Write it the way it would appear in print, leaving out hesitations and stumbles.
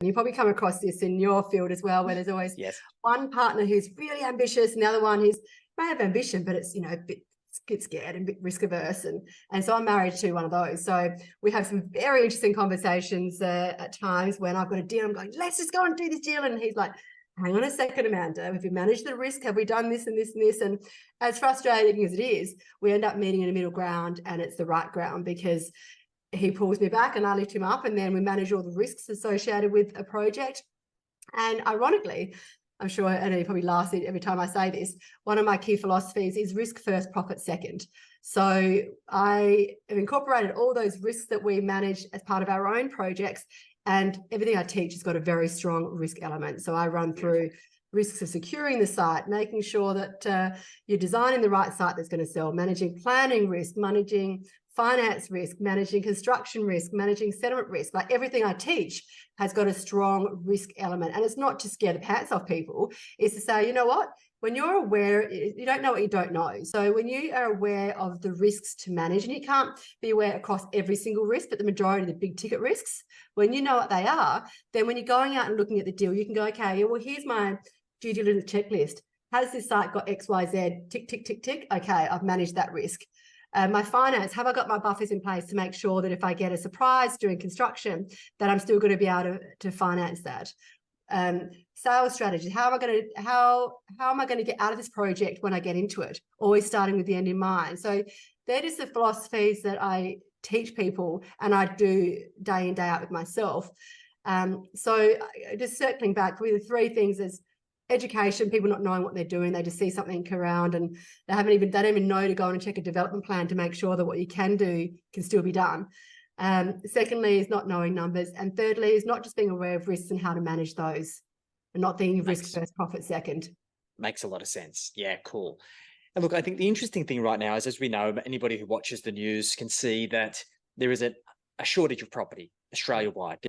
You probably come across this in your field as well, where there's always Yes. one partner who's really ambitious and the other one who's may have ambition, but it's, a bit scared and a bit risk averse. And so I'm married to one of those. So we have some very interesting conversations at times when I've got a deal. I'm going, let's just go and do this deal. And he's like, hang on a second, Amanda, have you managed the risk? Have we done this and this and this? And as frustrating as it is, we end up meeting in a middle ground, and it's the right ground because he pulls me back and I lift him up, and then we manage all the risks associated with a project. And ironically, I'm sure, and he probably laughs every time I say this, one of my key philosophies is risk first, profit second. So I have incorporated all those risks that we manage as part of our own projects, and everything I teach has got a very strong risk element. So I run through risks of securing the site, making sure that you're designing the right site that's going to sell, managing planning risk, managing finance risk, managing construction risk, managing settlement risk. Like everything I teach has got a strong risk element. And it's not to scare the pants off people. It's to say, you know what? When you're aware, you don't know what you don't know. So when you are aware of the risks to manage, and you can't be aware across every single risk, but the majority of the big ticket risks, when you know what they are, then when you're going out and looking at the deal, you can go, okay, well, here's my due diligence checklist. Has this site got X, Y, Z? Tick, tick, tick, tick. Okay, I've managed that risk. My finance, have I got my buffers in place to make sure that if I get a surprise during construction, that I'm still going to be able to finance that? Sales strategy, how am I going to get out of this project when I get into it? Always starting with the end in mind. So they're just the philosophies that I teach people, and I do day in, day out with myself. So just circling back, with the three things is education, people not knowing what they're doing. They just see something around and they don't even know to go on and check a development plan to make sure that what you can do can still be done. Secondly is not knowing numbers. And thirdly is not just being aware of risks and how to manage those, and not thinking risk first, profit second. Makes a lot of sense. Yeah, cool. And look, I think the interesting thing right now is, as we know, anybody who watches the news can see that there is a shortage of property Australia-wide.